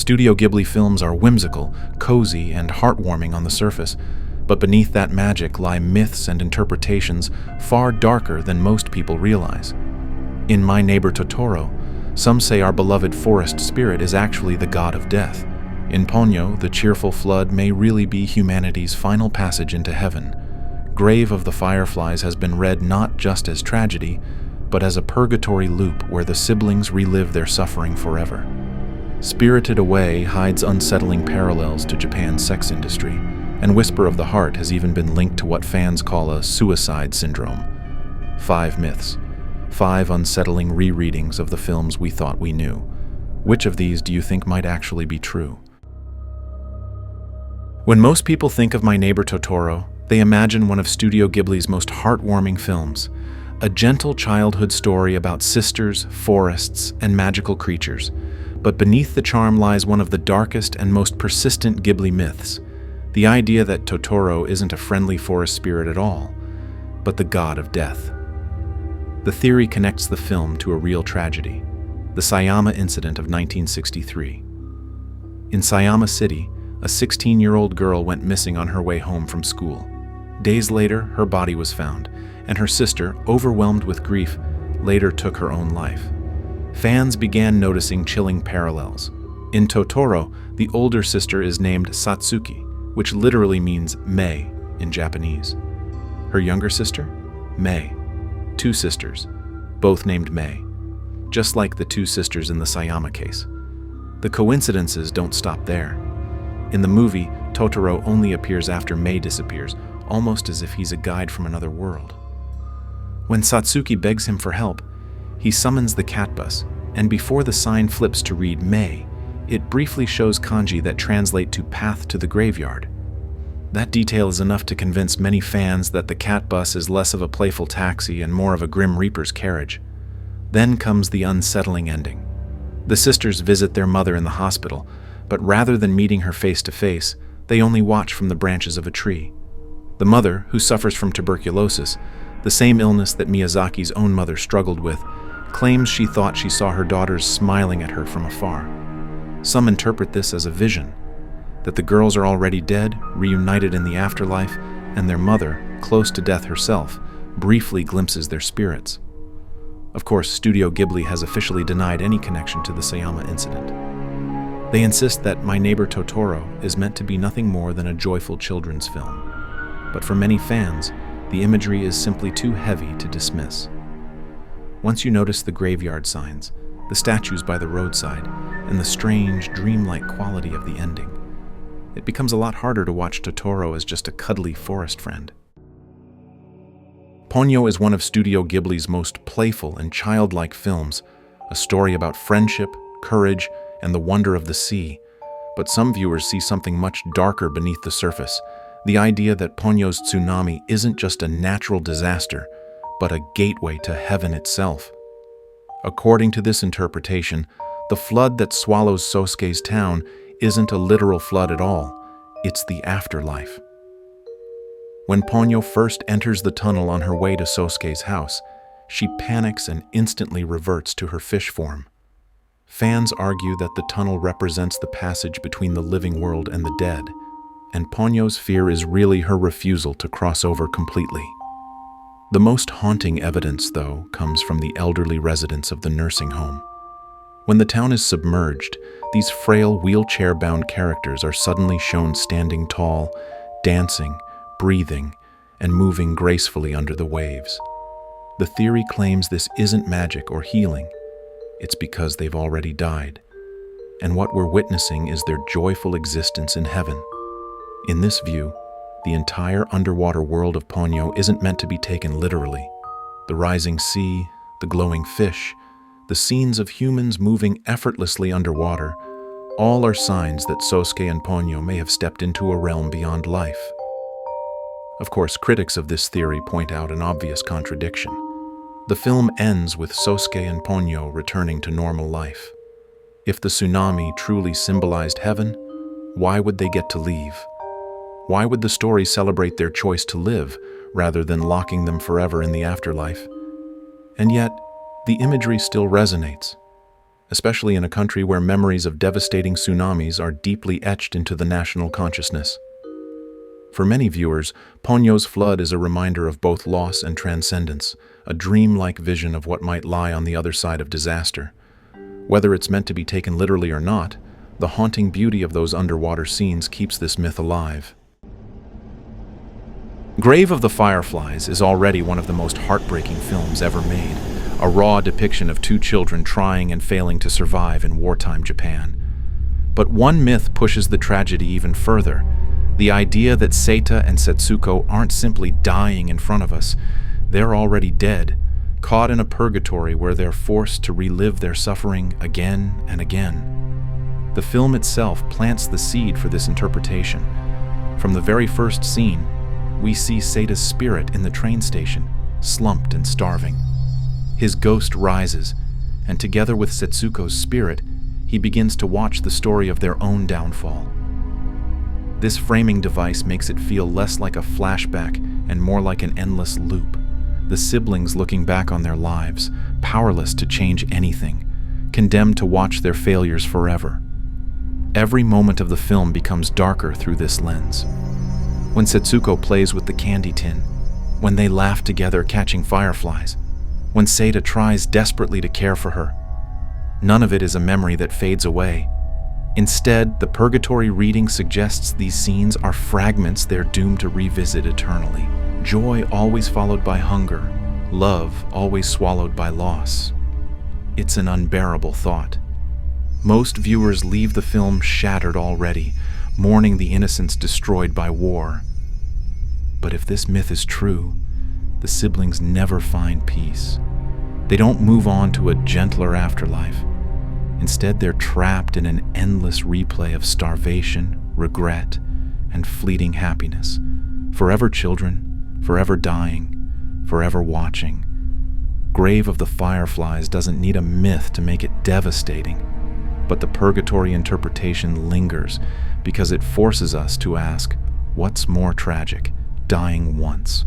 Studio Ghibli films are whimsical, cozy, and heartwarming on the surface, but beneath that magic lie myths and interpretations far darker than most people realize. In My Neighbor Totoro, some say our beloved forest spirit is actually the god of death. In Ponyo, the cheerful flood may really be humanity's final passage into heaven. Grave of the Fireflies has been read not just as tragedy, but as a purgatory loop where the siblings relive their suffering forever. Spirited Away hides unsettling parallels to Japan's sex industry, and Whisper of the Heart has even been linked to what fans call a suicide syndrome. 5 myths. 5 unsettling rereadings of the films we thought we knew. Which of these do you think might actually be true? When most people think of My Neighbor Totoro, they imagine one of Studio Ghibli's most heartwarming films, a gentle childhood story about sisters, forests, and magical creatures. But beneath the charm lies one of the darkest and most persistent Ghibli myths, the idea that Totoro isn't a friendly forest spirit at all, but the god of death. The theory connects the film to a real tragedy, the Sayama incident of 1963. In Sayama City, a 16-year-old girl went missing on her way home from school. Days later, her body was found, and her sister, overwhelmed with grief, later took her own life. Fans began noticing chilling parallels. In Totoro, the older sister is named Satsuki, which literally means May in Japanese. Her younger sister? Mei. 2 sisters, both named May, just like the 2 sisters in the Sayama case. The coincidences don't stop there. In the movie, Totoro only appears after May disappears, almost as if he's a guide from another world. When Satsuki begs him for help, he summons the cat bus, and before the sign flips to read May, it briefly shows kanji that translate to path to the graveyard. That detail is enough to convince many fans that the cat bus is less of a playful taxi and more of a Grim Reaper's carriage. Then comes the unsettling ending. The sisters visit their mother in the hospital, but rather than meeting her face to face, they only watch from the branches of a tree. The mother, who suffers from tuberculosis, the same illness that Miyazaki's own mother struggled with, claims she thought she saw her daughters smiling at her from afar. Some interpret this as a vision, that the girls are already dead, reunited in the afterlife, and their mother, close to death herself, briefly glimpses their spirits. Of course, Studio Ghibli has officially denied any connection to the Sayama incident. They insist that My Neighbor Totoro is meant to be nothing more than a joyful children's film. But for many fans, the imagery is simply too heavy to dismiss. Once you notice the graveyard signs, the statues by the roadside, and the strange, dreamlike quality of the ending, it becomes a lot harder to watch Totoro as just a cuddly forest friend. Ponyo is one of Studio Ghibli's most playful and childlike films, a story about friendship, courage, and the wonder of the sea. But some viewers see something much darker beneath the surface, the idea that Ponyo's tsunami isn't just a natural disaster, but a gateway to heaven itself. According to this interpretation, the flood that swallows Sosuke's town isn't a literal flood at all, it's the afterlife. When Ponyo first enters the tunnel on her way to Sosuke's house, she panics and instantly reverts to her fish form. Fans argue that the tunnel represents the passage between the living world and the dead, and Ponyo's fear is really her refusal to cross over completely. The most haunting evidence, though, comes from the elderly residents of the nursing home. When the town is submerged, these frail wheelchair-bound characters are suddenly shown standing tall, dancing, breathing, and moving gracefully under the waves. The theory claims this isn't magic or healing. It's because they've already died, and what we're witnessing is their joyful existence in heaven. In this view, the entire underwater world of Ponyo isn't meant to be taken literally. The rising sea, the glowing fish, the scenes of humans moving effortlessly underwater, all are signs that Sosuke and Ponyo may have stepped into a realm beyond life. Of course, critics of this theory point out an obvious contradiction. The film ends with Sosuke and Ponyo returning to normal life. If the tsunami truly symbolized heaven, why would they get to leave? Why would the story celebrate their choice to live, rather than locking them forever in the afterlife? And yet, the imagery still resonates. especially in a country where memories of devastating tsunamis are deeply etched into the national consciousness. For many viewers, Ponyo's flood is a reminder of both loss and transcendence, a dreamlike vision of what might lie on the other side of disaster. Whether it's meant to be taken literally or not, the haunting beauty of those underwater scenes keeps this myth alive. Grave of the Fireflies is already one of the most heartbreaking films ever made, a raw depiction of two children trying and failing to survive in wartime Japan. But one myth pushes the tragedy even further: the idea that Seita and Setsuko aren't simply dying in front of us, they're already dead, caught in a purgatory where they're forced to relive their suffering again and again. The film itself plants the seed for this interpretation. From the very first scene, we see Seita's spirit in the train station, slumped and starving. His ghost rises, and together with Setsuko's spirit, he begins to watch the story of their own downfall. This framing device makes it feel less like a flashback and more like an endless loop. The siblings looking back on their lives, powerless to change anything, condemned to watch their failures forever. Every moment of the film becomes darker through this lens. When Setsuko plays with the candy tin, when they laugh together catching fireflies, when Seita tries desperately to care for her, none of it is a memory that fades away. Instead, the purgatory reading suggests these scenes are fragments they're doomed to revisit eternally. Joy always followed by hunger, love always swallowed by loss. It's an unbearable thought. Most viewers leave the film shattered already, mourning the innocence destroyed by war. But if this myth is true, the siblings never find peace. They don't move on to a gentler afterlife. Instead, they're trapped in an endless replay of starvation, regret, and fleeting happiness. Forever children, forever dying, forever watching. Grave of the Fireflies doesn't need a myth to make it devastating, but the purgatory interpretation lingers because it forces us to ask, what's more tragic, dying once,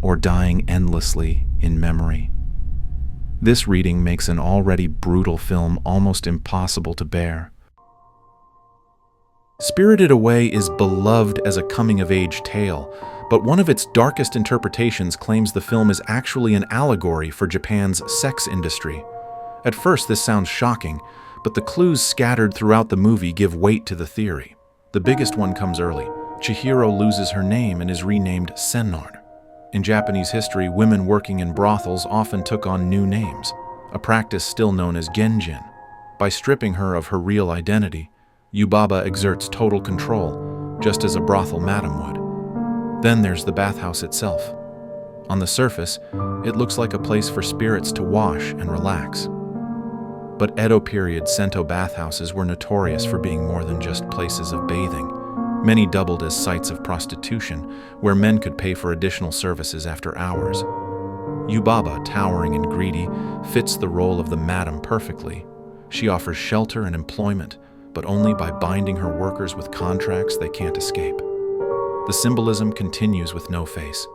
or dying endlessly in memory? This reading makes an already brutal film almost impossible to bear. Spirited Away is beloved as a coming-of-age tale, but one of its darkest interpretations claims the film is actually an allegory for Japan's sex industry. At first, this sounds shocking, but the clues scattered throughout the movie give weight to the theory. The biggest one comes early. Chihiro loses her name and is renamed Sennar. In Japanese history, women working in brothels often took on new names, a practice still known as genjin. By stripping her of her real identity, Yubaba exerts total control, just as a brothel madam would. Then there's the bathhouse itself. On the surface, it looks like a place for spirits to wash and relax. But Edo period Sento bathhouses were notorious for being more than just places of bathing. Many doubled as sites of prostitution, where men could pay for additional services after hours. Yubaba, towering and greedy, fits the role of the madam perfectly. She offers shelter and employment, but only by binding her workers with contracts they can't escape. The symbolism continues with No Face.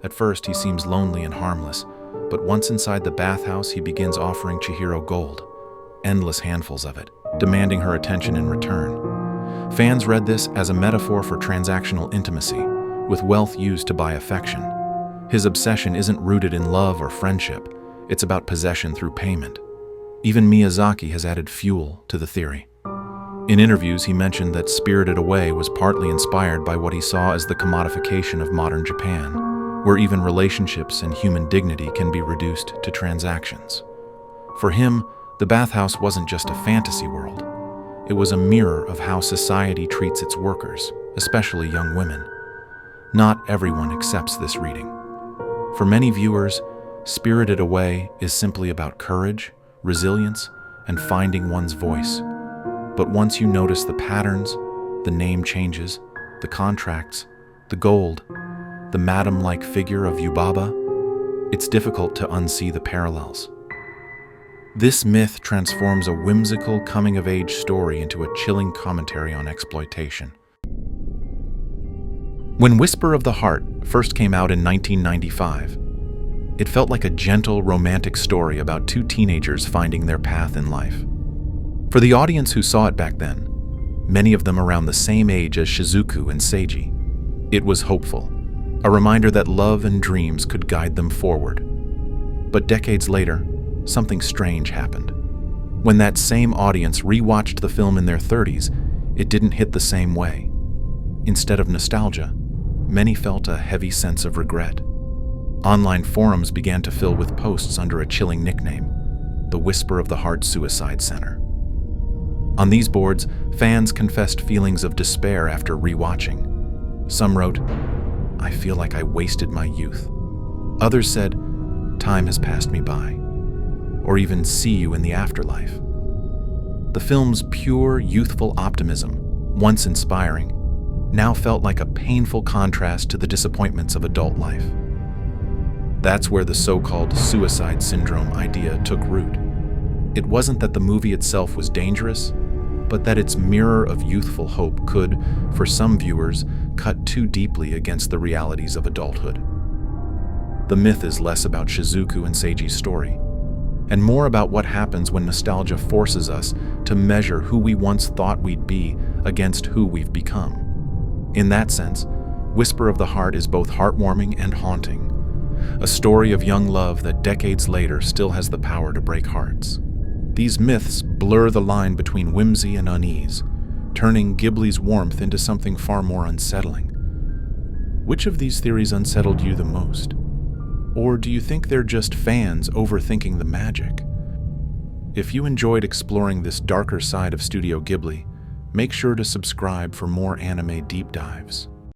At first, he seems lonely and harmless, but once inside the bathhouse, he begins offering Chihiro gold, endless handfuls of it, demanding her attention in return. Fans read this as a metaphor for transactional intimacy, with wealth used to buy affection. His obsession isn't rooted in love or friendship, it's about possession through payment. Even Miyazaki has added fuel to the theory. In interviews, he mentioned that Spirited Away was partly inspired by what he saw as the commodification of modern Japan, where even relationships and human dignity can be reduced to transactions. For him, the bathhouse wasn't just a fantasy world. It was a mirror of how society treats its workers, especially young women. Not everyone accepts this reading. For many viewers, Spirited Away is simply about courage, resilience, and finding one's voice. But once you notice the patterns, the name changes, the contracts, the gold, the madam-like figure of Yubaba, it's difficult to unsee the parallels. This myth transforms a whimsical coming-of-age story into a chilling commentary on exploitation. When Whisper of the Heart first came out in 1995, it felt like a gentle, romantic story about two teenagers finding their path in life. For the audience who saw it back then, many of them around the same age as Shizuku and Seiji, it was hopeful, a reminder that love and dreams could guide them forward. But decades later, something strange happened. When that same audience rewatched the film in their 30s, it didn't hit the same way. Instead of nostalgia, many felt a heavy sense of regret. Online forums began to fill with posts under a chilling nickname, the Whisper of the Heart Suicide Center. On these boards, fans confessed feelings of despair after rewatching. Some wrote, "I feel like I wasted my youth." Others said, "Time has passed me by," or even "See you in the afterlife." The film's pure, youthful optimism, once inspiring, now felt like a painful contrast to the disappointments of adult life. That's where the so-called suicide syndrome idea took root. It wasn't that the movie itself was dangerous, but that its mirror of youthful hope could, for some viewers, cut too deeply against the realities of adulthood. The myth is less about Shizuku and Seiji's story, and more about what happens when nostalgia forces us to measure who we once thought we'd be against who we've become. In that sense, Whisper of the Heart is both heartwarming and haunting, a story of young love that decades later still has the power to break hearts. These myths blur the line between whimsy and unease, turning Ghibli's warmth into something far more unsettling. Which of these theories unsettled you the most? Or do you think they're just fans overthinking the magic? If you enjoyed exploring this darker side of Studio Ghibli, make sure to subscribe for more anime deep dives.